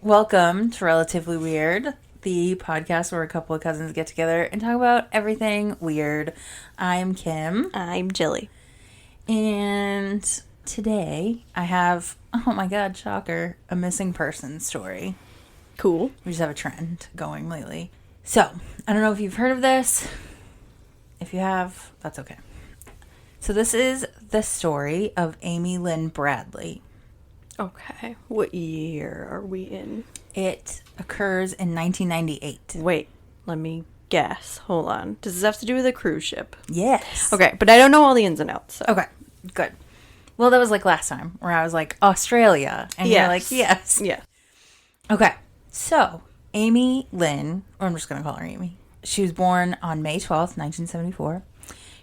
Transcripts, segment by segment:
Welcome to Relatively Weird, the podcast where a couple of cousins get together and talk about everything weird. I'm Kim. I'm Jilli. And today I have, oh my god, shocker, a missing person story. Cool. We just have a trend going lately. So, I don't know if you've heard of this. If you have, that's okay. So this is the story of Amy Lynn Bradley. Okay. What year are we in? It occurs in 1998. Wait, let me guess. Hold on. Does this have to do with a cruise ship? Yes. Okay, but I don't know all the ins and outs. So. Okay, good. Well, that was like last time where I was like, Australia. And you're like, yes. Yeah. Okay, so Amy Lynn, or I'm just going to call her Amy. She was born on May 12th, 1974.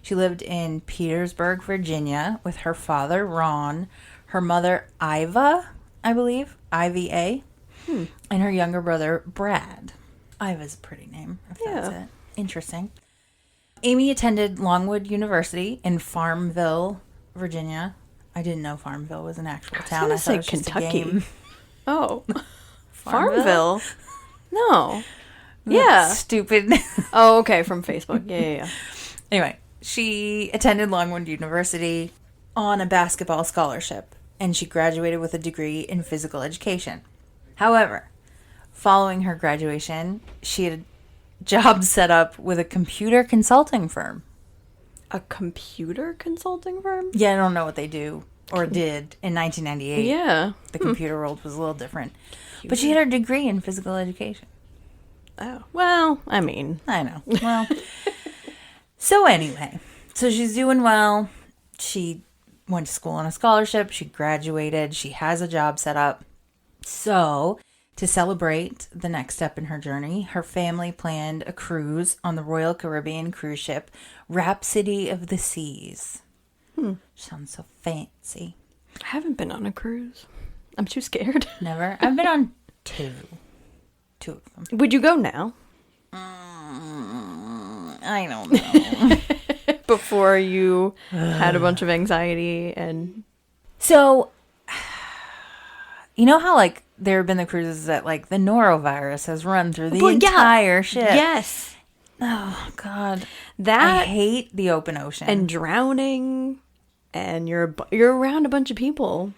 She lived in Petersburg, Virginia with her father, Ron, her mother, Iva, I believe, I-V-A, and her younger brother, Brad. Iva's a pretty name, if that's it. Interesting. Amy attended Longwood University in Farmville, Virginia. I didn't know Farmville was an actual town. I thought it was Kentucky. just a game. Oh. Farmville? No. Yeah. Stupid. Oh, okay, from Facebook. Yeah. Anyway, she attended Longwood University on a basketball scholarship, and she graduated with a degree in physical education. However, following her graduation, she had a job set up with a computer consulting firm. A computer consulting firm? Yeah, I don't know what they do or did in 1998. Yeah. The computer world was a little different. But she had her degree in physical education. Oh. Well, I mean. I know. Well, so anyway, so she's doing well. She went to school on a scholarship. She graduated. She has a job set up. So, to celebrate the next step in her journey, her family planned a cruise on the Royal Caribbean cruise ship, Rhapsody of the Seas. Sounds so fancy. I haven't been on a cruise. I'm too scared. Never. I've been on two. Two of them. Would you go now? I don't know. Before you had a bunch of anxiety and... So, you know how, like, there have been the cruises that, like, the norovirus has run through the entire ship? Yes. Oh, God. That... I hate the open ocean. And drowning, and you're around a bunch of people.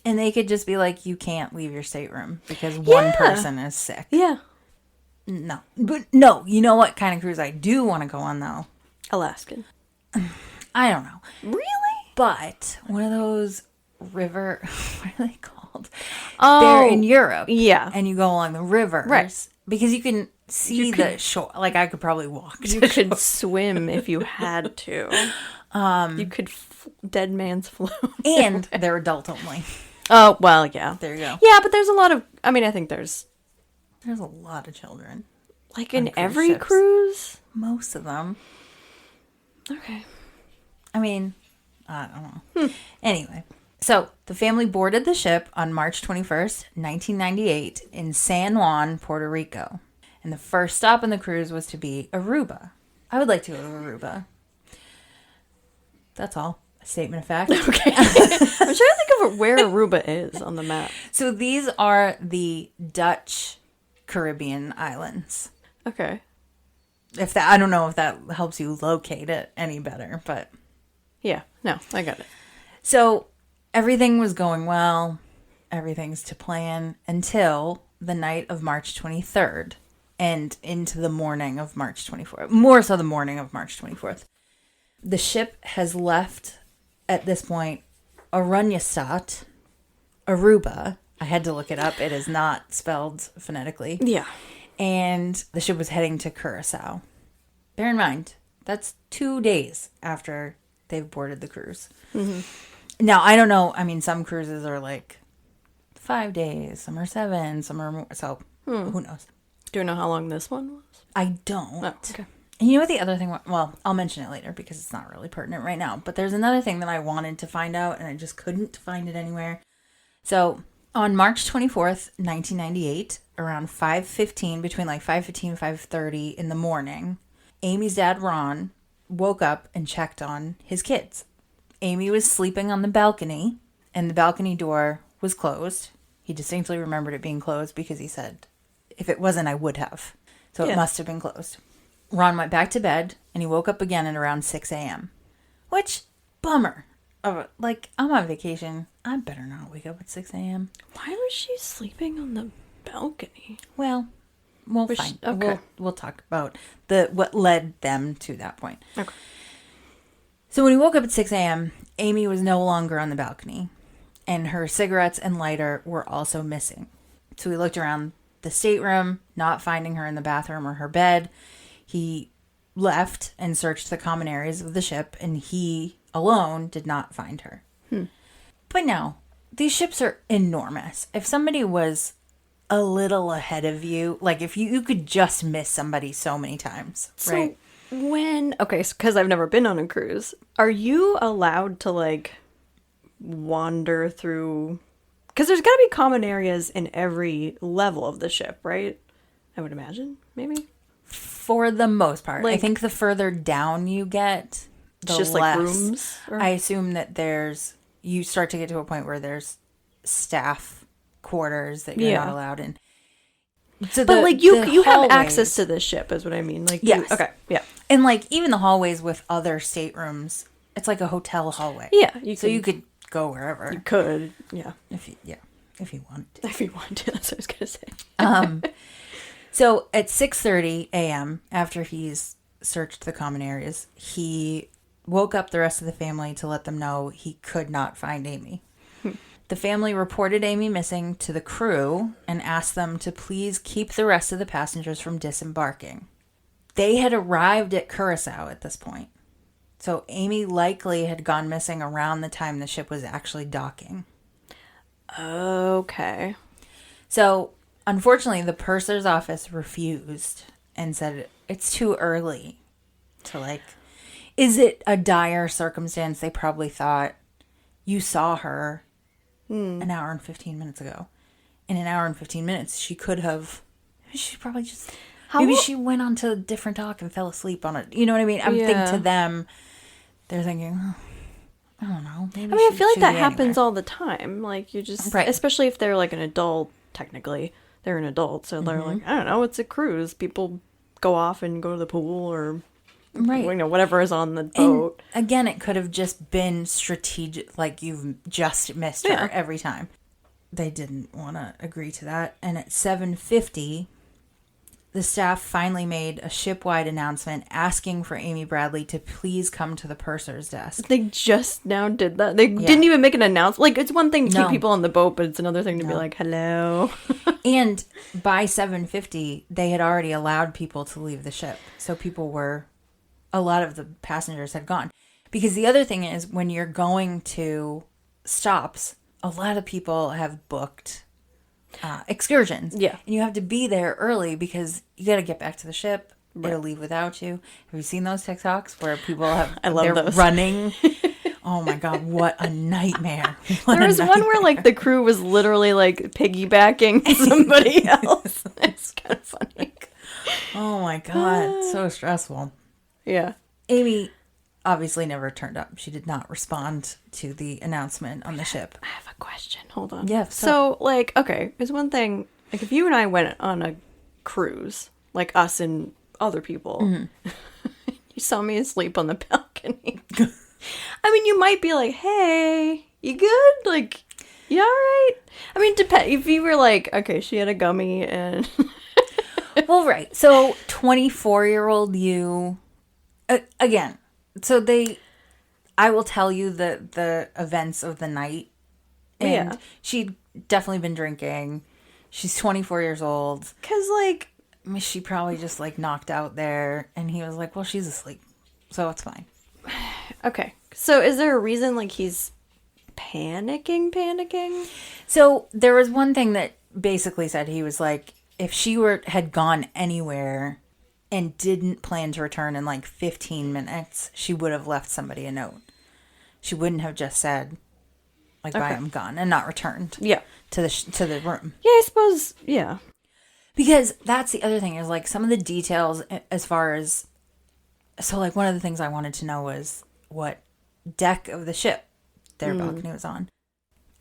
And they could just be like, you can't leave your stateroom because one person is sick. Yeah. No. But no, you know what kind of cruise I do want to go on, though? Alaskan. I don't know. Really? But one of those river... What are they called? Oh. They're in Europe. Yeah. And you go along the rivers. Right. Because you can see the shore. Like, I could probably walk. You could swim if you had to. You could dead man's float. And they're adult only. Oh, well, yeah. There you go. Yeah, but there's a lot of... I mean, I think there's a lot of children. like in every cruise? Most of them. Okay. I mean, I don't know. Anyway, so the family boarded the ship on March 21st, 1998 in San Juan, Puerto Rico. And the first stop on the cruise was to be Aruba. I would like to go to Aruba. That's all. A statement of fact. Okay. I'm trying to think of where Aruba is on the map. So these are the Dutch Caribbean islands. Okay. If that, I don't know if that helps you locate it any better, but... Yeah. No, I got it. So everything was going well. Everything's to plan until the night of March 23rd and into the morning of March 24th. More so the morning of March 24th. The ship has left, at this point, Arunjasat, Aruba. I had to look it up. It is not spelled phonetically. Yeah. And the ship was heading to Curacao. Bear in mind, that's 2 days after they've boarded the cruise. Mm-hmm. Now, I don't know. I mean, some cruises are like 5 days. Some are 7. Some are more. So, who knows? Do you know how long this one was? I don't. Oh, okay. And you know what the other thing was? Well, I'll mention it later because it's not really pertinent right now. But there's another thing that I wanted to find out, and I just couldn't find it anywhere. So, on March 24th, 1998, around 5:15, between like 5:15 and 5:30 in the morning, Amy's dad, Ron, woke up and checked on his kids. Amy was sleeping on the balcony, and the balcony door was closed. He distinctly remembered it being closed because he said, if it wasn't, I would have. So it must have been closed. Ron went back to bed, and he woke up again at around 6 a.m. Which, bummer. Like, I'm on vacation. I better not wake up at 6 a.m. Why was she sleeping on the balcony? Well, we'll find. Okay. We'll talk about what led them to that point. Okay. So when he woke up at 6 a.m., Amy was no longer on the balcony, and her cigarettes and lighter were also missing. So he looked around the stateroom, not finding her in the bathroom or her bed. He left and searched the common areas of the ship, and he alone did not find her. But now, these ships are enormous. If somebody was a little ahead of you, like if you could just miss somebody so many times, right? Because I've never been on a cruise, are you allowed to like wander through? Because there's got to be common areas in every level of the ship, right? I would imagine, maybe. For the most part. Like, I think the further down you get, the it's just less. like rooms? Or? I assume that you start to get to a point where there's staff quarters that you're not allowed in. So but you have access to the ship is what I mean. Like, yes. Okay, yeah. And like even the hallways with other staterooms, it's like a hotel hallway. Yeah. You could go wherever. You could, yeah. If you wanted to. If you wanted to, that's what I was going to say. So at 6:30 a.m., after he's searched the common areas, he woke up the rest of the family to let them know he could not find Amy. The family reported Amy missing to the crew and asked them to please keep the rest of the passengers from disembarking. They had arrived at Curacao at this point. So Amy likely had gone missing around the time the ship was actually docking. Okay. So, unfortunately, the purser's office refused and said it's too early to, like, is it a dire circumstance? They probably thought you saw her an hour and 15 minutes ago. In an hour and 15 minutes, she could have, she probably just, maybe she went on to a different dock and fell asleep on it. You know what I mean? I think to them, they're thinking, oh, I don't know. Maybe I feel like that happens all the time. Like, you just, right. Especially if they're like an adult, technically. They're an adult, so they're like, I don't know, it's a cruise. People go off and go to the pool or, whatever is on the boat. And again, it could have just been strategic, like you've just missed her every time. They didn't want to agree to that. And at 7:50, the staff finally made a ship-wide announcement asking for Amy Bradley to please come to the purser's desk. They just now did that. They didn't even make an announcement. Like, it's one thing to keep people on the boat, but it's another thing to be like, hello. And by 7:50, they had already allowed people to leave the ship. So a lot of the passengers had gone. Because the other thing is, when you're going to stops, a lot of people have booked excursions. Yeah. And you have to be there early because you got to get back to the ship. Right. It'll leave without you. Have you seen those TikToks where people they're those. Running? Oh my God, what a nightmare. There was one where like the crew was literally like piggybacking somebody else. It's kind of funny. Oh my God, so stressful. Yeah. Amy obviously never turned up. She did not respond to the announcement on the ship. I have a question. Hold on. Yeah. So like, okay, there's one thing. Like, if you and I went on a cruise, like us and other people, you saw me asleep on the balcony. I mean, you might be like, hey, you good? Like, you all right? I mean, if you were like, okay, she had a gummy and... Well, right. So 24-year-old you... again, so I will tell you the events of the night. And she'd definitely been drinking. She's 24 years old. Because, like... I mean, she probably just, like, knocked out there. And he was like, well, she's asleep. So it's fine. Okay. So is there a reason, like, he's panicking? So there was one thing that basically said he was like, if she had gone anywhere and didn't plan to return in like 15 minutes, she would have left somebody a note. She wouldn't have just said, like, bye, I'm gone, and not returned to the room. Yeah, I suppose, yeah. Because that's the other thing is, like, some of the details as far as... So, like, one of the things I wanted to know was what deck of the ship their balcony was on.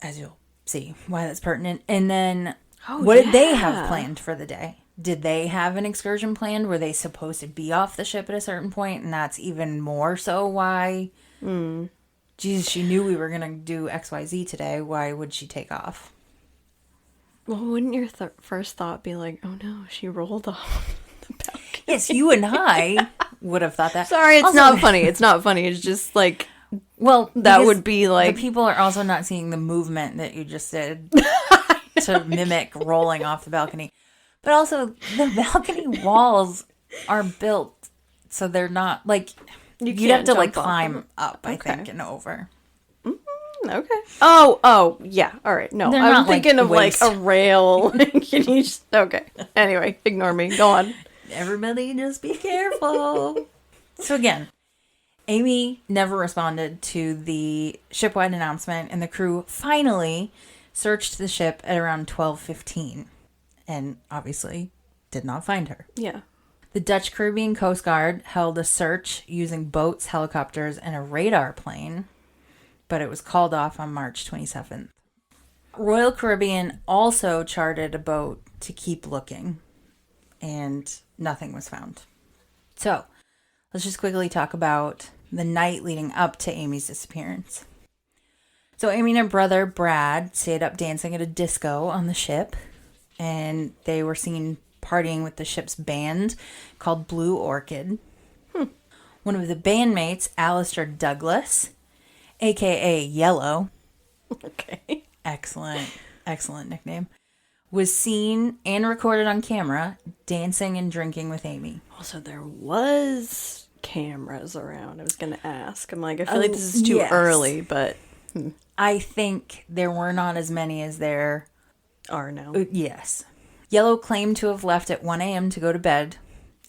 As you'll see why that's pertinent. And then Oh, what did they have yeah. planned for the day? Did they have an excursion planned? Were they supposed to be off the ship at a certain point? And that's even more so why. Jesus, she knew we were going to do XYZ today. Why would she take off? Well, wouldn't your first thought be like, oh no, she rolled off the balcony? Yes, you and I would have thought that. Sorry, it's Also, not funny. It's not funny. It's just like, well, that because would be like... the people are also not seeing the movement that you just did to mimic rolling off the balcony. But also, the balcony walls are built so they're not like you'd have can't to like jump off climb them. up, I Okay. think, and over. Okay. Oh, yeah. All right. No, They're I'm not, like, thinking of waist. like a rail. Okay. Anyway, ignore me. Go on. Everybody just be careful. So again, Amy never responded to the shipwide announcement, and the crew finally searched the ship at around 12:15 and obviously did not find her. Yeah. The Dutch Caribbean Coast Guard held a search using boats, helicopters, and a radar plane, but it was called off on March 27th. Royal Caribbean also chartered a boat to keep looking, and nothing was found. So, let's just quickly talk about the night leading up to Amy's disappearance. So, Amy and her brother, Brad, stayed up dancing at a disco on the ship, and they were seen partying with the ship's band called Blue Orchid. One of the bandmates, Alistair Douglas, a.k.a. Yellow, Okay. excellent nickname, was seen and recorded on camera dancing and drinking with Amy. Also, there was cameras around. I was going to ask. I'm like, I feel like this is too yes. early, but I think there were not as many as there are now. Yes. Yellow claimed to have left at 1 a.m. to go to bed,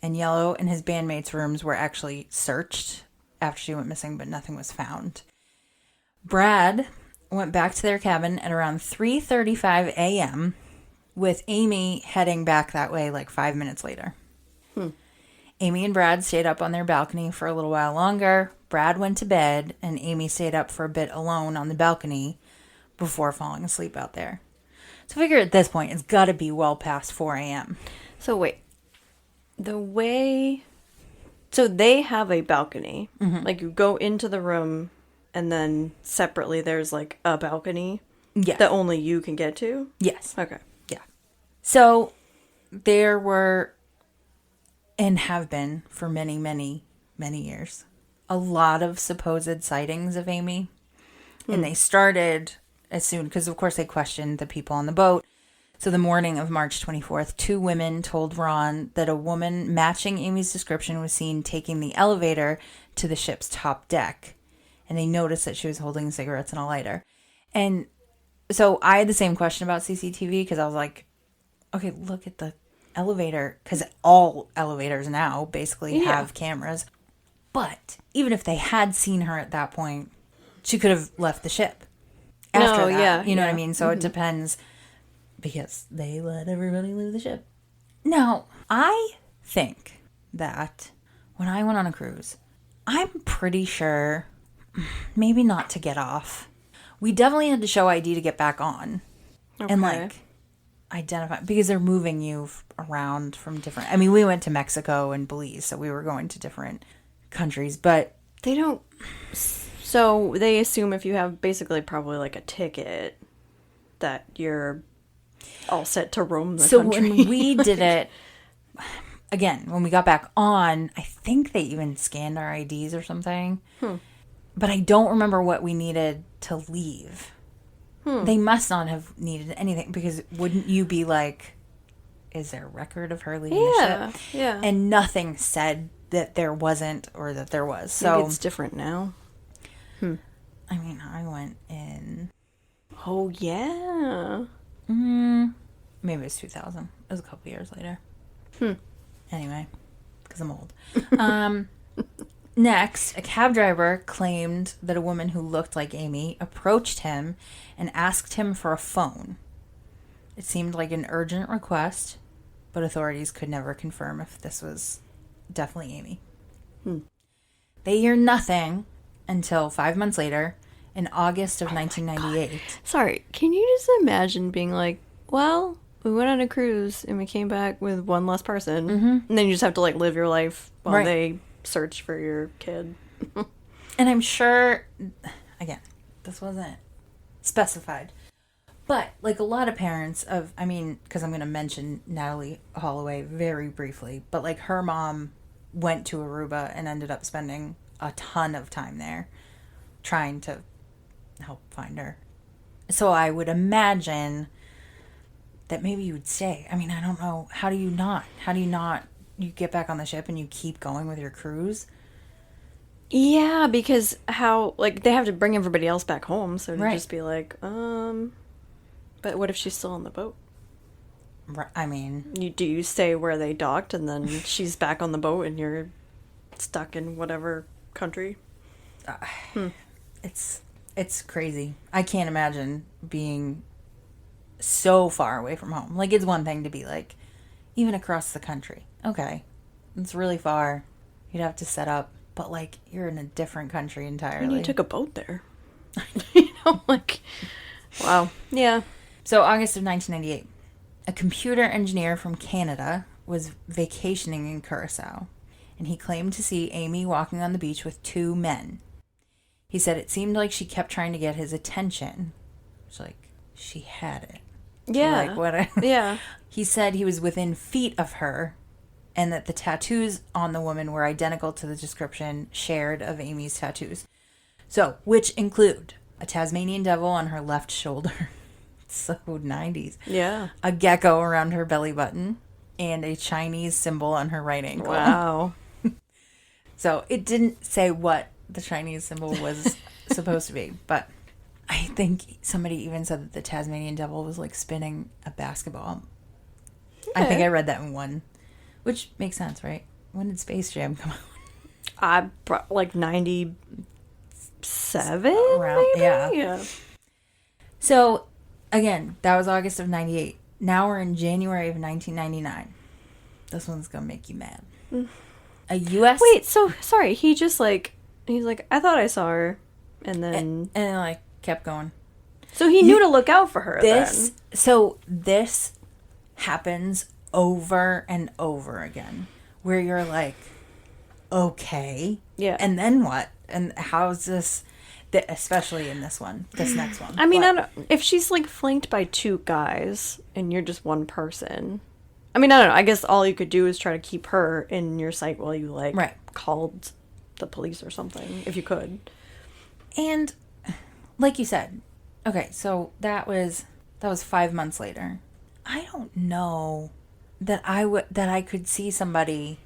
and Yellow and his bandmates' rooms were actually searched after she went missing, but nothing was found. Brad went back to their cabin at around 3:35 a.m., with Amy heading back that way like 5 minutes later. Amy and Brad stayed up on their balcony for a little while longer. Brad went to bed, and Amy stayed up for a bit alone on the balcony before falling asleep out there. So I figure at this point, it's got to be well past 4 a.m. So wait, so they have a balcony. Like you go into the room and then separately there's like a balcony Yeah. that only you can get to? Yes. Okay. Yeah. So there were, and have been for many, many, many years, a lot of supposed sightings of Amy. And they started as soon, because of course they questioned the people on the boat. So the morning of March 24th, 2 women told Ron that a woman matching Amy's description was seen taking the elevator to the ship's top deck. And they noticed that she was holding cigarettes and a lighter. And so I had the same question about CCTV, because I was like, okay, look at the elevator, because all elevators now basically have cameras. But even if they had seen her at that point, she could have left the ship after that. You know what I mean? So it depends, because they let everybody leave the ship. Now, I think that when I went on a cruise, I'm pretty sure, maybe not to get off, we definitely had to show ID to get back on. Okay. And like identify, because they're moving you around from different, I mean, we went to Mexico and Belize, so we were going to different countries, but They don't... So they assume if you have basically probably like a ticket that you're all set to roam the country. when we did it, again, when we got back on, I think they even scanned our IDs or something. But I don't remember what we needed to leave. They must not have needed anything, because wouldn't you be like, is there a record of her leaving the ship? Yeah. And nothing said that there wasn't or that there was. So Maybe it's different now. I mean, I went in, Oh, yeah. maybe it was 2000. It was a couple years later. Anyway, because I'm old. Next, a cab driver claimed that a woman who looked like Amy approached him and asked him for a phone. It seemed like an urgent request, but authorities could never confirm if this was definitely Amy. They hear nothing until 5 months later, in August of 1998. Sorry, can you just imagine being like, well, we went on a cruise and we came back with one less person, and then you just have to like live your life while they search for your kid. And I'm sure, again, this wasn't specified, but like a lot of parents of, I mean, because I'm going to mention Natalie Holloway very briefly, but like her mom went to Aruba and ended up spending a ton of time there trying to help find her. So I would imagine that maybe you would stay. I mean, I don't know. How do you not? You get back on the ship and you keep going with your cruise? Yeah, because how, like, they have to bring everybody else back home, so to just be like, but what if she's still on the boat? I mean... Do you stay where they docked and then she's back on the boat and you're stuck in whatever country? It's crazy. I can't imagine being so far away from home. Like, it's one thing to be like, even across the country. Okay, it's really far. You'd have to set up. But, like, you're in a different country entirely. And you took a boat there. You know, like, wow. Yeah. So, August of 1998, a computer engineer from Canada was vacationing in Curacao, and he claimed to see Amy walking on the beach with two men. He said it seemed like she kept trying to get his attention. It's like, she had it. Yeah. Like, what? Yeah. He said he was within feet of her, and that the tattoos on the woman were identical to the description shared of Amy's tattoos. So, which include a Tasmanian devil on her left shoulder. So 90s. Yeah. A gecko around her belly button, and a Chinese symbol on her right ankle. Wow. So, it didn't say what the Chinese symbol was supposed to be, but I think somebody even said that the Tasmanian devil was like spinning a basketball. Yeah. I think I read that in one. Which makes sense, right? When did Space Jam come out? Like 97? Around, maybe? Yeah. So, again, that was August of 98. Now we're in January of 1999. This one's going to make you mad. A U.S. Wait, so, sorry, he's like, I thought I saw her, and then... And like, kept going. So he knew to look out for her, then. So, this happens over and over again, where you're like, okay, yeah, and then what? And how's this? Especially in this next one. I mean, if she's like flanked by two guys and you're just one person, I mean, I don't know. I guess all you could do is try to keep her in your sight while you like called the police or something, if you could. And like you said, okay, so that was 5 months later. I don't know that I could see somebody,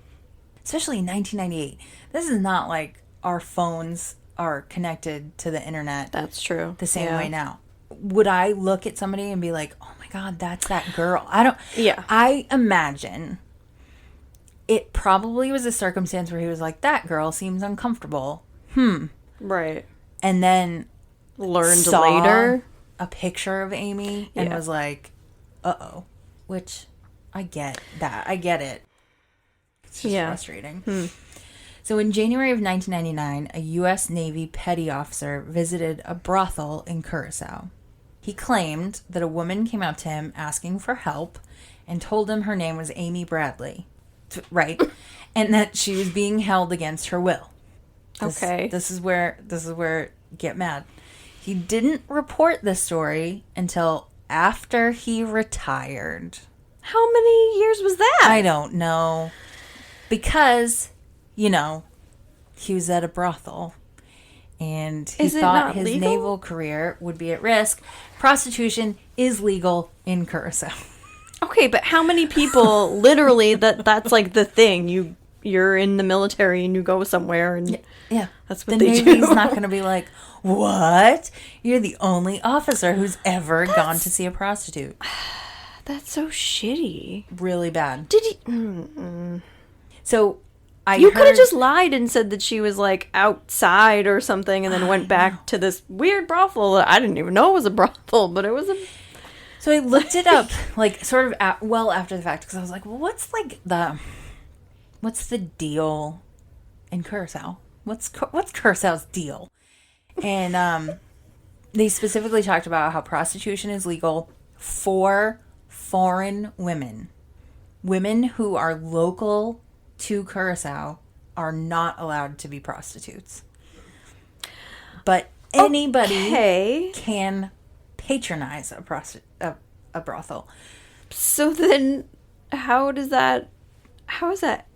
especially in 1998. This is not like our phones are connected to the internet. That's true. The same way now. Would I look at somebody and be like, "Oh my God, that's that girl"? I don't. Yeah. I imagine it probably was a circumstance where he was like, "That girl seems uncomfortable." Right. And then learned later a picture of Amy and was like, "Uh-oh," which. I get that. I get it. It's just frustrating. So in January of 1999, a U.S. Navy petty officer visited a brothel in Curacao. He claimed that a woman came up to him asking for help and told him her name was Amy Bradley. Right? And that she was being held against her will. This is where get mad. He didn't report this story until after he retired. How many years was that? I don't know. Because, you know, he was at a brothel. And he thought his naval career would be at risk. Prostitution is legal in Curacao. Okay, but how many people, literally, that's like the thing. You're in the military and you go somewhere and that's what they do. The Navy's not going to be like, what? You're the only officer who's ever gone to see a prostitute. That's so shitty. Really bad. Did he? So, you could have just lied and said that she was like outside or something, and then went back to this weird brothel that I didn't even know was a brothel, but it was a. So I looked it up, like sort of after the fact, because I was like, well, what's the deal in Curacao? What's Curacao's deal? And They specifically talked about how prostitution is legal for foreign women. Women who are local to Curacao are not allowed to be prostitutes. But anybody can patronize a brothel. So then how is that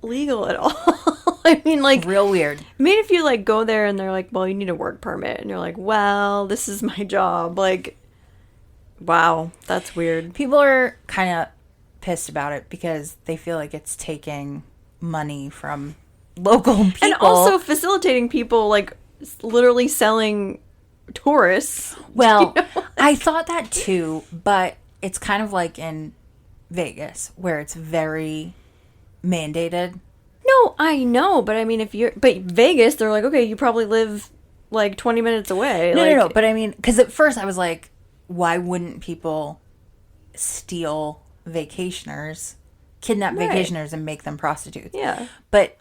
legal at all? I mean, like, real weird. I mean, if you like go there and they're like, well, you need a work permit, and you're like, well, this is my job, like, wow, that's weird. People are kind of pissed about it because they feel like it's taking money from local people. And also facilitating people, like, literally selling tourists. Well, you know? I thought that too, but it's kind of like in Vegas where it's very mandated. No, I know, but I mean, but Vegas, they're like, okay, you probably live like 20 minutes away. No, but I mean, because at first I was like, why wouldn't people steal vacationers, kidnap vacationers and make them prostitutes? Yeah. But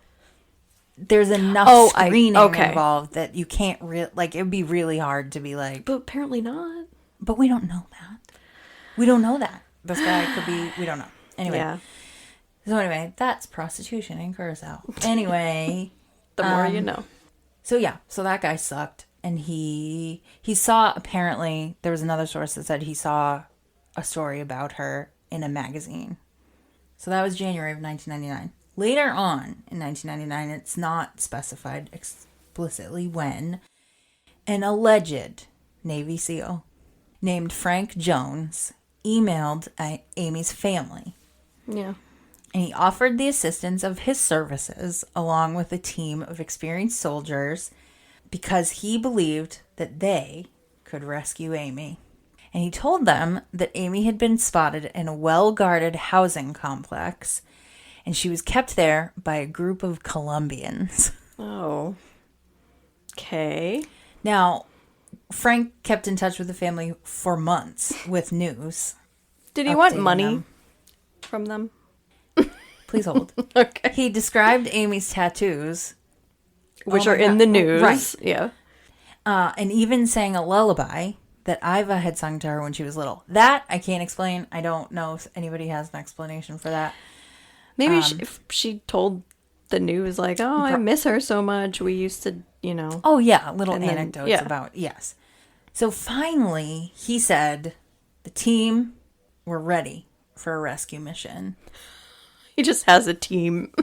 there's enough screening okay. involved that you can't like, it would be really hard to be like. But apparently not. But we don't know that. We don't know that. This guy could be, we don't know. Anyway. Yeah. So anyway, that's prostitution in Curacao. Anyway. The more you know. So yeah, so that guy sucked. And he saw, apparently, there was another source that said he saw a story about her in a magazine. So that was January of 1999. Later on in 1999, it's not specified explicitly when, an alleged Navy SEAL named Frank Jones emailed Amy's family. Yeah. And he offered the assistance of his services along with a team of experienced soldiers because he believed that they could rescue Amy. And he told them that Amy had been spotted in a well-guarded housing complex, and she was kept there by a group of Colombians. Oh. Okay. Now, Frank kept in touch with the family for months with news. Did he want money from them? Please hold. Okay. He described Amy's tattoos, which are in the news. Right. Yeah. And even sang a lullaby that Iva had sung to her when she was little. That I can't explain. I don't know if anybody has an explanation for that. Maybe if she told the news, like, oh, I miss her so much. We used to, you know. Oh, yeah. Little anecdotes about, yes. So finally, he said the team were ready for a rescue mission. He just has a team.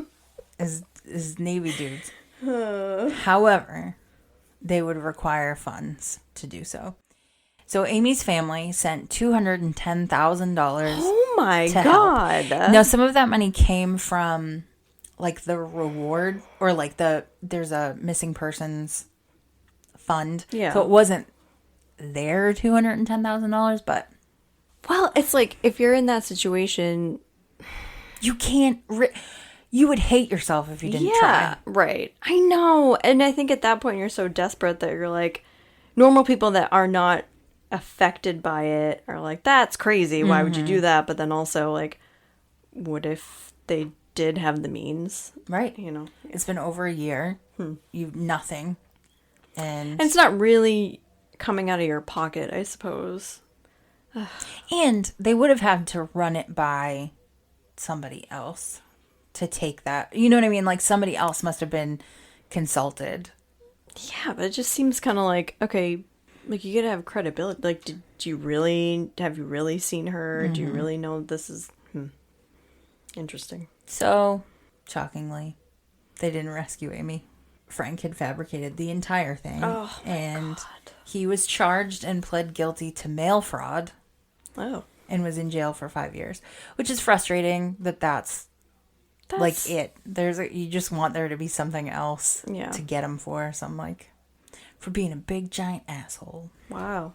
As Navy dudes. However, they would require funds to do so. So Amy's family sent $210,000. Oh my God. Now, some of that money came from like the reward or like there's a missing persons fund. Yeah. So it wasn't their $210,000, but. Well, it's like if you're in that situation. You can't. You would hate yourself if you didn't try. Right. I know. And I think at that point you're so desperate that you're like, normal people that are not affected by it are like, that's crazy. Why would you do that? But then also like, what if they did have the means? Right. You know, it's been over a year. You've nothing. And it's not really coming out of your pocket, I suppose. And they would have had to run it by somebody else to take that. You know what I mean? Like somebody else must have been consulted. Yeah, but it just seems kind of like, okay, like you gotta have credibility. Like, have you really seen her? Do you really know this is interesting? So, shockingly, they didn't rescue Amy. Frank had fabricated the entire thing. Oh, and he was charged and pled guilty to mail fraud. Oh. And was in jail for 5 years, which is frustrating that's like it. You just want there to be something else to get him for for being a big giant asshole. Wow.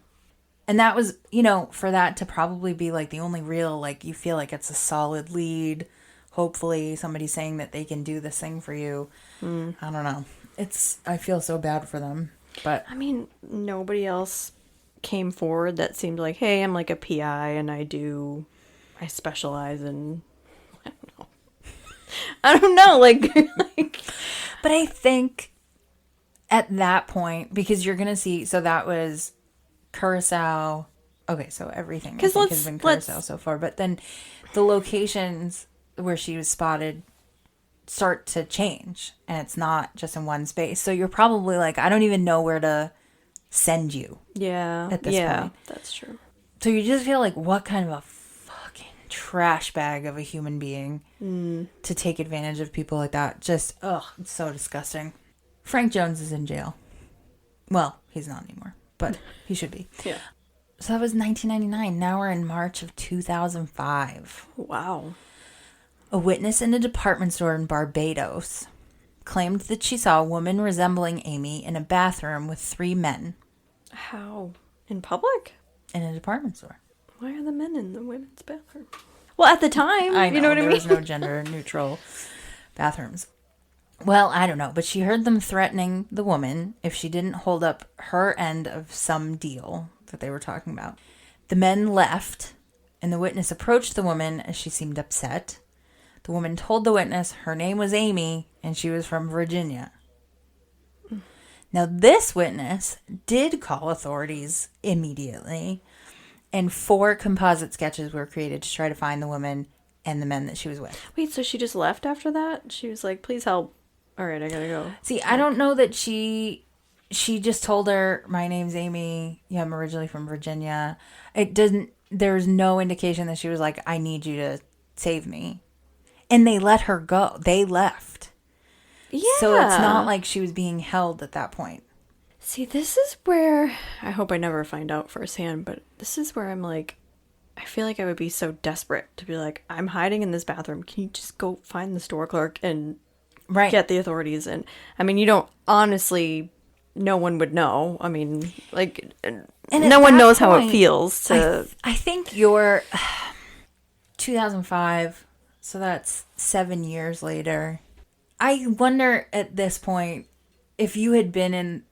And that was, for that to probably be like the only real, like you feel like it's a solid lead. Hopefully somebody saying that they can do this thing for you. I don't know. I feel so bad for them, but I mean, nobody else came forward that seemed like, hey, I'm like a PI and I specialize in, I don't know, like, but I think at that point, because you're going to see, so that was Curacao. Okay, so everything I 'Cause think has been Curacao so far. But then the locations where she was spotted start to change. And it's not just in one space. So you're probably like, I don't even know where to send you Yeah. at this Yeah, point. that's true. So you just feel like, what kind of a fucking trash bag of a human being to take advantage of people like that? Just, ugh, it's so disgusting. Frank Jones is in jail. Well, he's not anymore, but he should be. Yeah. So that was 1999. Now we're in March of 2005. Wow. A witness in a department store in Barbados claimed that she saw a woman resembling Amy in a bathroom with 3 men How? In public? in a department store. Why are the men in the women's bathroom? Well, at the time, I know, you know what I there mean? was no gender neutral bathrooms. Well, I don't know, but she heard them threatening the woman if she didn't hold up her end of some deal that they were talking about. The men left, and the witness approached the woman as she seemed upset. The woman told the witness her name was Amy, and she was from Virginia. Now, this witness did call authorities immediately, and 4 composite sketches were created to try to find the woman and the men that she was with. Wait, so she just left after that? She was like, please help. All right, I gotta go. See, I don't know that she just told her, my name's Amy. Yeah, I'm originally from Virginia. There's no indication that she was like, I need you to save me. And they let her go. They left. Yeah. So it's not like she was being held at that point. See, this is where I hope I never find out firsthand, but this is where I'm like, I feel like I would be so desperate to be like, I'm hiding in this bathroom. Can you just go find the store clerk and get the authorities? And I mean, you don't honestly, no one would know. I mean, like, and no one knows how it feels to. I think you're 2005, so that's 7 years later. I wonder at this point if you had been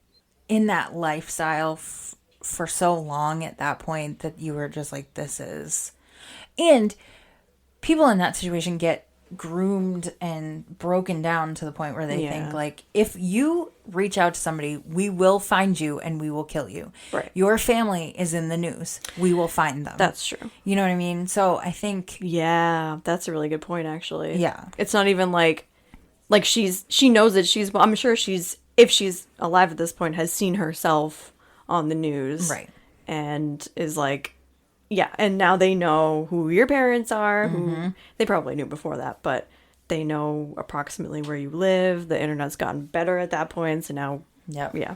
in that lifestyle for so long at that point that you were just like, this is. And people in that situation get groomed and broken down to the point where they think like, if you reach out to somebody, we will find you and we will kill you. Right. Your family is in the news. We will find them. That's true. You know what I mean? So I think. Yeah, that's a really good point, actually. Yeah. It's not even like she knows that I'm sure if she's alive at this point, has seen herself on the news. Right. And is like, yeah, and now they know who your parents are, who they probably knew before that, but they know approximately where you live. The internet's gotten better at that point, so now, yeah.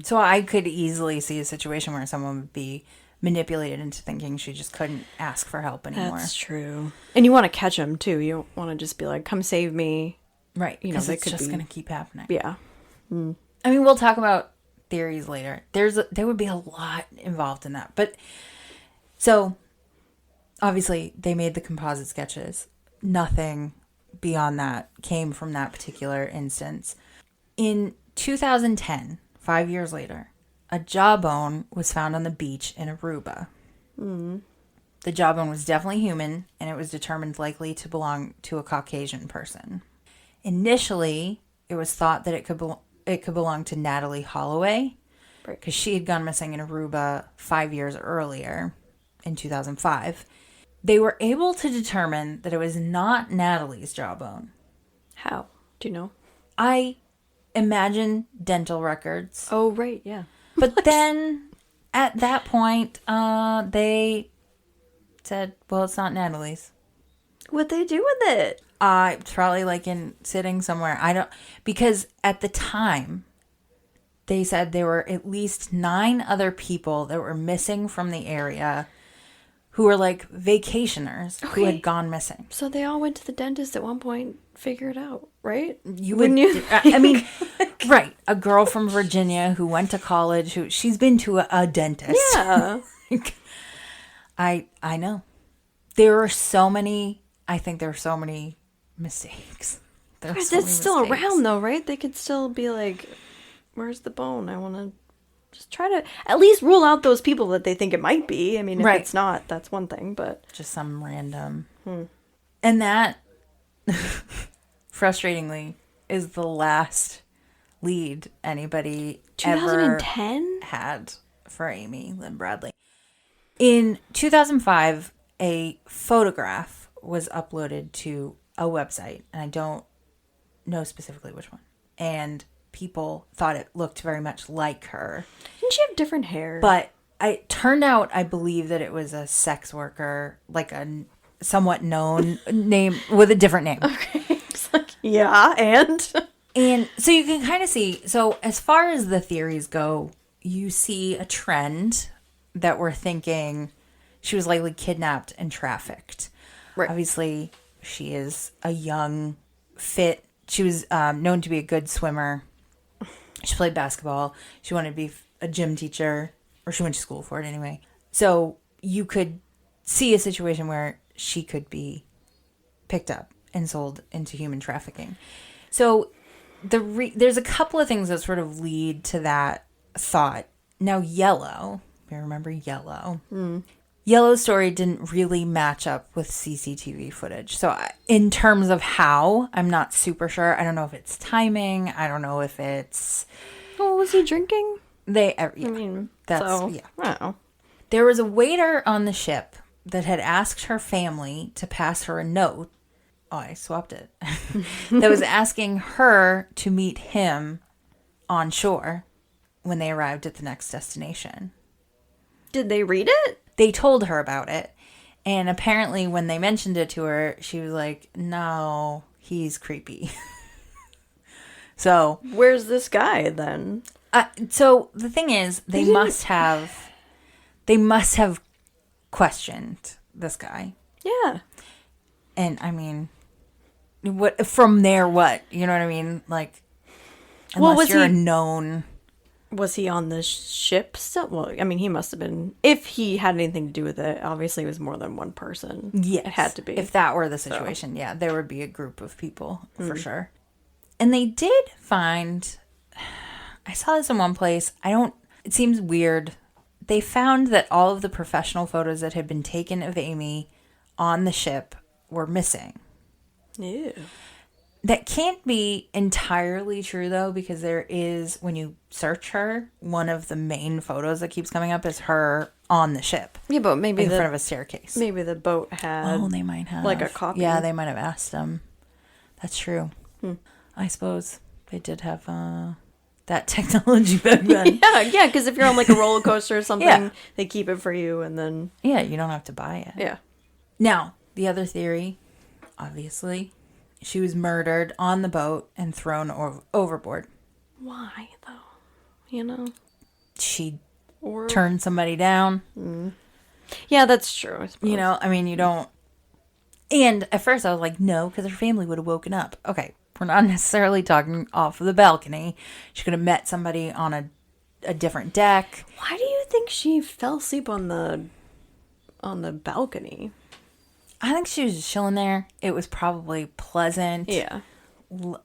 So I could easily see a situation where someone would be manipulated into thinking she just couldn't ask for help anymore. That's true. And you want to catch them, too. You don't want to just be like, come save me. Right, You know, because it's just going to keep happening. Yeah. I mean, we'll talk about theories later. There would be a lot involved in that. But so obviously they made the composite sketches. Nothing beyond that came from that particular instance. In 2010, 5 years later, a jawbone was found on the beach in Aruba. The jawbone was definitely human, and it was determined likely to belong to a Caucasian person. Initially, it was thought that it could belong to Natalie Holloway, because she had gone missing in Aruba 5 years earlier, in 2005. They were able to determine that it was not Natalie's jawbone. How? Do you know? I imagine dental records. Oh, right, yeah. But then, at that point, they said, well, it's not Natalie's. What'd they do with it? Probably like sitting somewhere. Because at the time, they said there were at least 9 other people that were missing from the area who were like vacationers who had gone missing. So they all went to the dentist at one point, figure it out, right? Wouldn't you? I mean, right. A girl from Virginia who went to college, she's been to a dentist. Yeah. I know. There are so many, I think there are so many mistakes. It's still around though, right? They could still be like, where's the bone? I want to just try to at least rule out those people that they think it might be. I mean, if it's not, that's one thing, but just some random. And that, frustratingly, is the last lead anybody 2010 ever had for Amy Lynn Bradley. In 2005, a photograph was uploaded to a website, and I don't know specifically which one. And people thought it looked very much like her. Didn't she have different hair? But it turned out, I believe, that it was a sex worker, like a somewhat known name with a different name. Okay. It's like, yeah, and? And so you can kind of see, so as far as the theories go, you see a trend that we're thinking she was likely kidnapped and trafficked. Right. Obviously, she is a young, fit, she was known to be a good swimmer. She played basketball. She wanted to be a gym teacher, or she went to school for it anyway. So you could see a situation where she could be picked up and sold into human trafficking. So there's a couple of things that sort of lead to that thought. Now, Yellow, I remember Yellow. Yellow's story didn't really match up with CCTV footage. So in terms of how, I'm not super sure. I don't know if it's timing. I don't know if it's... Oh, was he drinking? Yeah. I mean, that's, so, yeah. I don't know. There was a waiter on the ship that had asked her family to pass her a note. Oh, I swapped it. That was asking her to meet him on shore when they arrived at the next destination. Did they read it? They told her about it. And apparently when they mentioned it to her, she was like, no, he's creepy. So... Where's this guy, then? So the thing is, they must have questioned this guy. Yeah. And I mean, what from there? What, you know what I mean? Like, unless was you're he- a known. Was he on the ship still? Well, I mean, he must have been. If he had anything to do with it, obviously it was more than one person. Yes, It had to be. If that were the situation, yeah, there would be a group of people for sure. And they did find. I saw this in one place. It seems weird. They found that all of the professional photos that had been taken of Amy on the ship were missing. Ew. That can't be entirely true, though, because there is, when you search her, one of the main photos that keeps coming up is her on the ship. Yeah, but maybe in front of a staircase. Maybe the boat had. Oh, they might have. Like a copy. Yeah, they might have asked them. That's true. I suppose they did have that technology back then. Yeah, because if you're on like a roller coaster or something, Yeah. they keep it for you and then. Yeah, you don't have to buy it. Yeah. Now, the other theory, obviously, she was murdered on the boat and thrown overboard. Why, though? You know? She Or. turned somebody down. Yeah, that's true. I suppose. You know, I mean, you don't. And at first I was like, no, because her family would have woken up. Okay, we're not necessarily talking off of the balcony. She could have met somebody on a different deck. Why do you think she fell asleep on the balcony? I think she was just chilling there. It was probably pleasant. Yeah.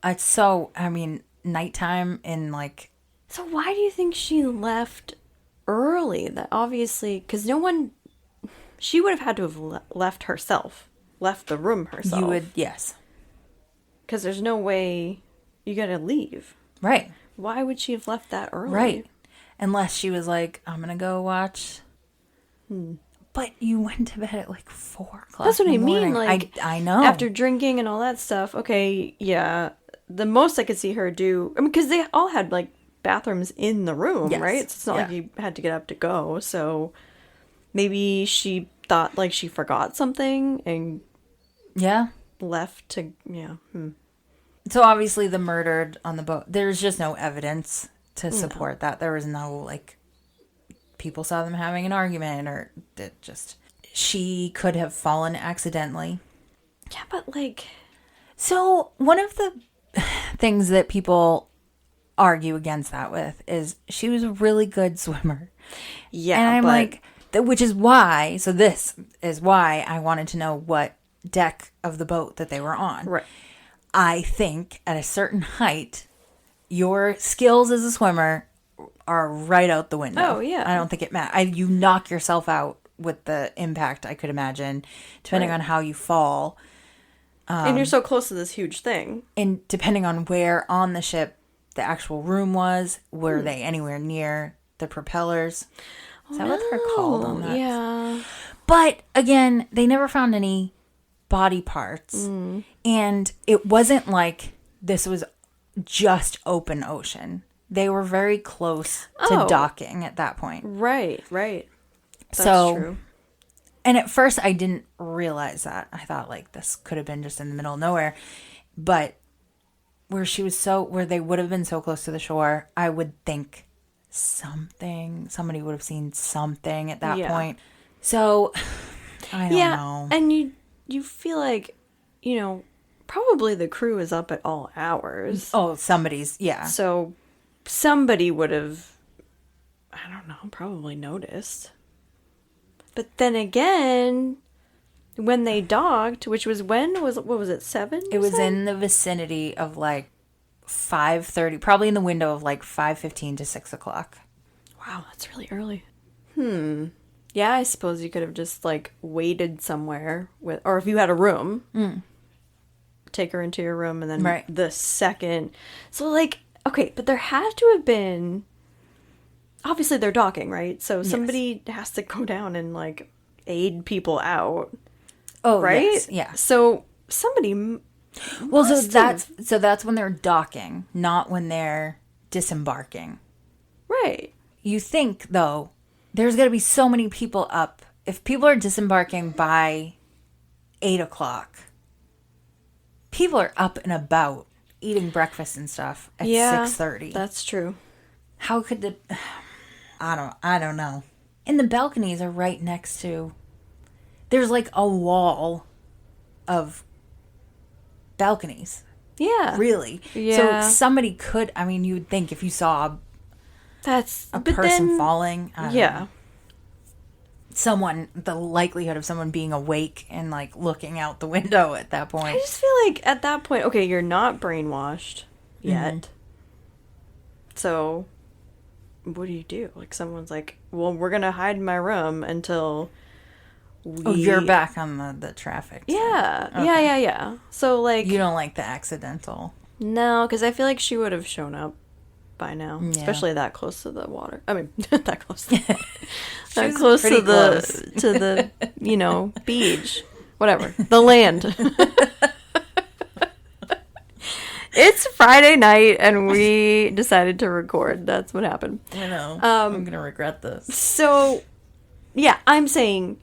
It's so, I mean, nighttime and like. So why do you think she left early? That obviously, because she would have had to have left herself, left the room herself. You would, yes. Because there's no way you gotta leave. Right. Why would she have left that early? Right. Unless she was like, I'm going to go watch. But you went to bed at like 4 o'clock. That's what in I the mean. morning. Like, I know. after drinking and all that stuff, okay, yeah. The most I could see her do, I mean, because they all had like bathrooms in the room, Yes. right? So it's not like Yeah. you had to get up to go. So maybe she thought like she forgot something and Yeah. left to, yeah. So obviously the murdered on the boat, there's just no evidence to support that. There was no like people saw them having an argument or that just she could have fallen accidentally. Yeah, but like, So one of the things that people argue against that with is she was a really good swimmer. yeah, And I'm but like, which is why, so this is why I wanted to know what deck of the boat that they were on. right. I think at a certain height, your skills as a swimmer are right out the window. Oh, yeah. I don't think it matters. You knock yourself out with the impact, I could imagine, depending Right. on how you fall. And you're so close to this huge thing. And depending on where on the ship the actual room was, were they anywhere near the propellers. Is that what they're called on that? Yeah. But again, they never found any body parts. And it wasn't like this was just open ocean. They were very close to docking at that point. Right. That's true. And at first I didn't realize that. I thought like this could have been just in the middle of nowhere. But where they would have been so close to the shore, I would think somebody would have seen something at that point. So I don't know. And you feel like, probably the crew is up at all hours. Oh, somebody's, yeah. So somebody would have, I don't know, probably noticed. But then again, when they docked, which was what was it, 7? It was in the vicinity of like 5:30, probably in the window of like 5:15 to 6 o'clock. Wow, that's really early. Yeah, I suppose you could have just like waited somewhere or if you had a room, take her into your room and then the second. So like, okay, but there had to have been, obviously they're docking, right? So somebody has to go down and like aid people out. Oh, right? Yes. Yeah. So somebody so that's when they're docking, not when they're disembarking. Right. You think though, there's got to be so many people up. If people are disembarking by 8 o'clock, people are up and about eating breakfast and stuff at 6:30. That's true. How could I don't know. And the balconies are right next to, there's like a wall of balconies. Yeah. Really. Yeah. So somebody could, you would think if you saw a person falling. Yeah. The likelihood of someone being awake and like looking out the window at that point. I just feel like at that point, okay, you're not brainwashed yet. So what do? Like someone's like, well, we're going to hide in my room until you're back on the traffic. Yeah. Okay. Yeah. So like. You don't like the accidental. No, because I feel like she would have shown up by now, especially that close to the water. I mean, that close. That close to the beach, whatever, the land. It's Friday night, and we decided to record. That's what happened. I know. I'm gonna regret this. So, yeah, I'm saying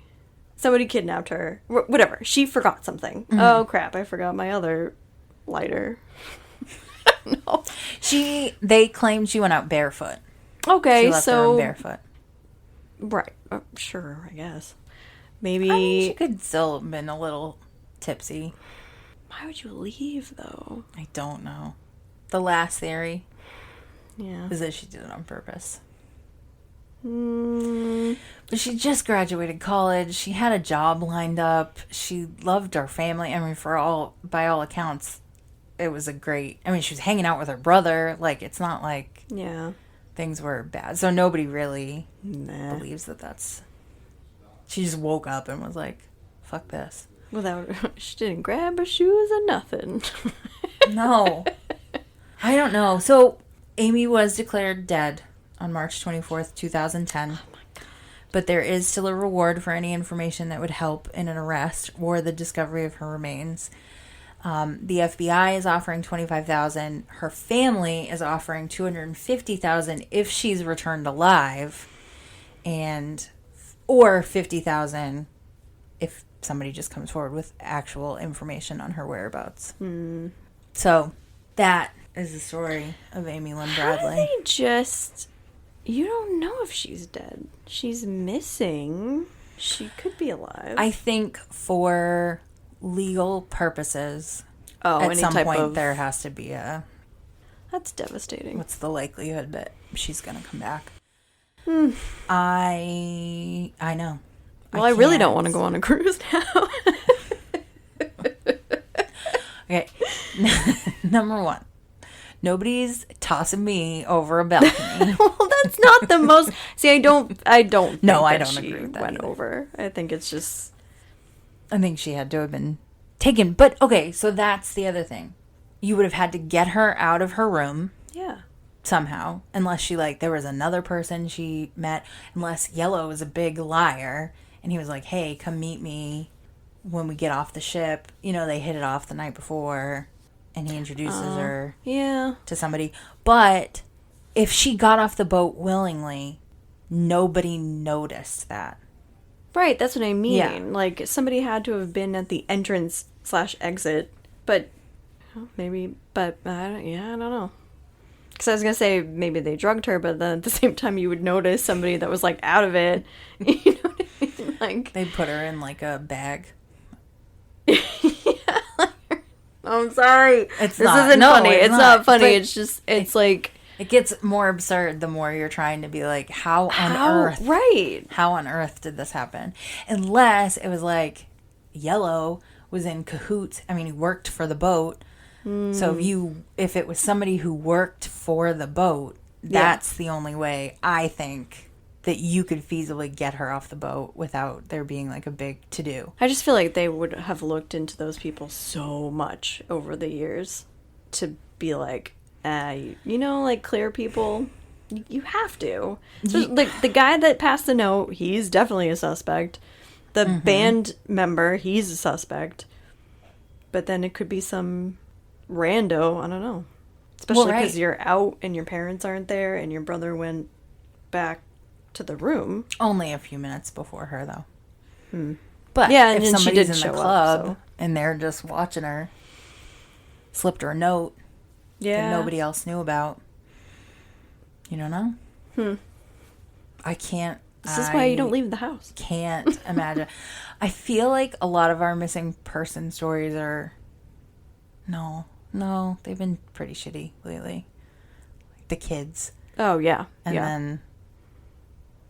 somebody kidnapped her. Whatever. She forgot something. Oh crap! I forgot my other lighter. No. They claimed she went out barefoot. Okay, she left her room barefoot. Right. Sure, I guess. Maybe she could still have been a little tipsy. Why would you leave though? I don't know. The last theory, is that she did it on purpose. But she just graduated college. She had a job lined up. She loved her family. By all accounts, it was she was hanging out with her brother. Like, it's not like things were bad. So nobody really believes that that's... She just woke up and was like, fuck this. She didn't grab her shoes or nothing. No. I don't know. So Amy was declared dead on March 24th, 2010. Oh my God. But there is still a reward for any information that would help in an arrest or the discovery of her remains. The FBI is offering $25,000. Her family is offering $250,000 if she's returned alive, or $50,000 if somebody just comes forward with actual information on her whereabouts. So that is the story of Amy Lynn Bradley. You don't know if she's dead. She's missing. She could be alive. I think for legal purposes, at some point there has to be a... That's devastating. What's the likelihood that she's going to come back? I know. Well, I really don't want to go on a cruise now. Okay. Number one. Nobody's tossing me over a balcony. Well, that's not the most... See, I don't think I don't she agree with that went either. over. I think it's just... I think she had to have been taken. But, okay, so that's the other thing. You would have had to get her out of her room. Yeah. somehow, unless she, like, there was another person she met, unless Yellow was a big liar, and he was like, hey, come meet me when we get off the ship. You know, they hit it off the night before, and he introduces her Yeah. to somebody. But if she got off the boat willingly, nobody noticed that. Right, that's what I mean. Yeah. Like, somebody had to have been at the entrance/exit, but maybe, but I don't know. Because I was going to say maybe they drugged her, but then at the same time you would notice somebody that was, like, out of it. You know what I mean? Like, They put her in, like, a bag. I'm sorry. It's this not. isn't No, funny. it's It's not. not funny. But It's just, it's like... It gets more absurd the more you're trying to be like, how on earth? Right. How on earth did this happen? Unless it was like Yellow was in cahoots. I mean, he worked for the boat. So if it was somebody who worked for the boat, that's the only way I think that you could feasibly get her off the boat without there being like a big to-do. I just feel like they would have looked into those people so much over the years to be like, you know, like clear people, you have to. So, like the guy that passed the note, he's definitely a suspect. The band member, he's a suspect. But then it could be some rando, I don't know. Especially because you're out and your parents aren't there and your brother went back to the room. Only a few minutes before her, though. But Yeah, if and she somebody's did in show the up, club so. and they're just watching her, slipped her a note that nobody else knew about, you don't know? I can't. This is why you don't leave the house. Can't imagine. I feel like a lot of our missing person stories are... No, they've been pretty shitty lately. Like the kids. Oh, yeah. And then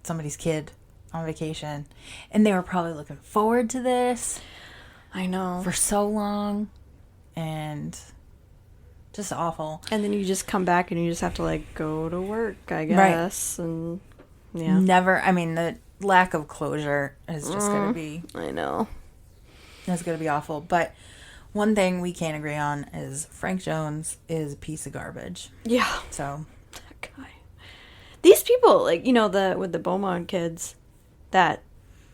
somebody's kid on vacation. And they were probably looking forward to this I know. for so long. And just awful. And then you just come back and you just have to, like, go to work, I guess. And, yeah. Never, I mean, the lack of closure is just going to be... I know. It's going to be awful. But one thing we can't agree on is Frank Jones is a piece of garbage. Yeah. So... That guy. These people, like, you know, with the Beaumont kids, that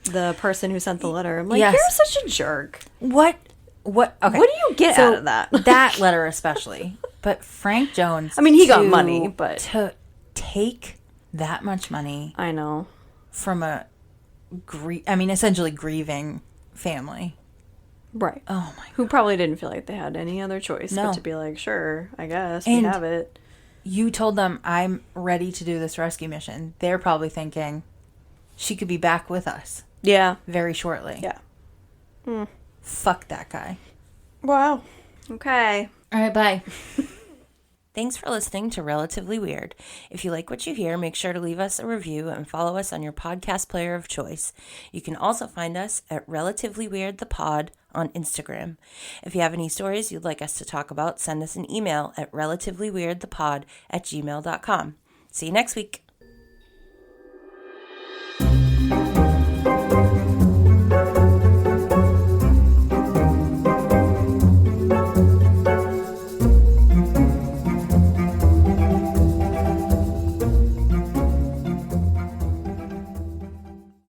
the person who sent the letter, I'm like, Yes. you're such a jerk. What, okay. What do you get out of that? That letter especially. But Frank Jones... I mean, he got money, but... To take that much money... I know. From a... essentially grieving family. Right. Oh, my God. Who probably didn't feel like they had any other choice No. but to be like, sure, I guess, And we have it. You told them, I'm ready to do this rescue mission. They're probably thinking, she could be back with us. Yeah. Very shortly. Yeah. Fuck that guy. Wow. Okay. All right, bye. Thanks for listening to Relatively Weird. If you like what you hear, make sure to leave us a review and follow us on your podcast player of choice. You can also find us at Relatively Weird the Pod on Instagram. If you have any stories you'd like us to talk about, send us an email at relatively weirdthepod@gmail.com. See you next week.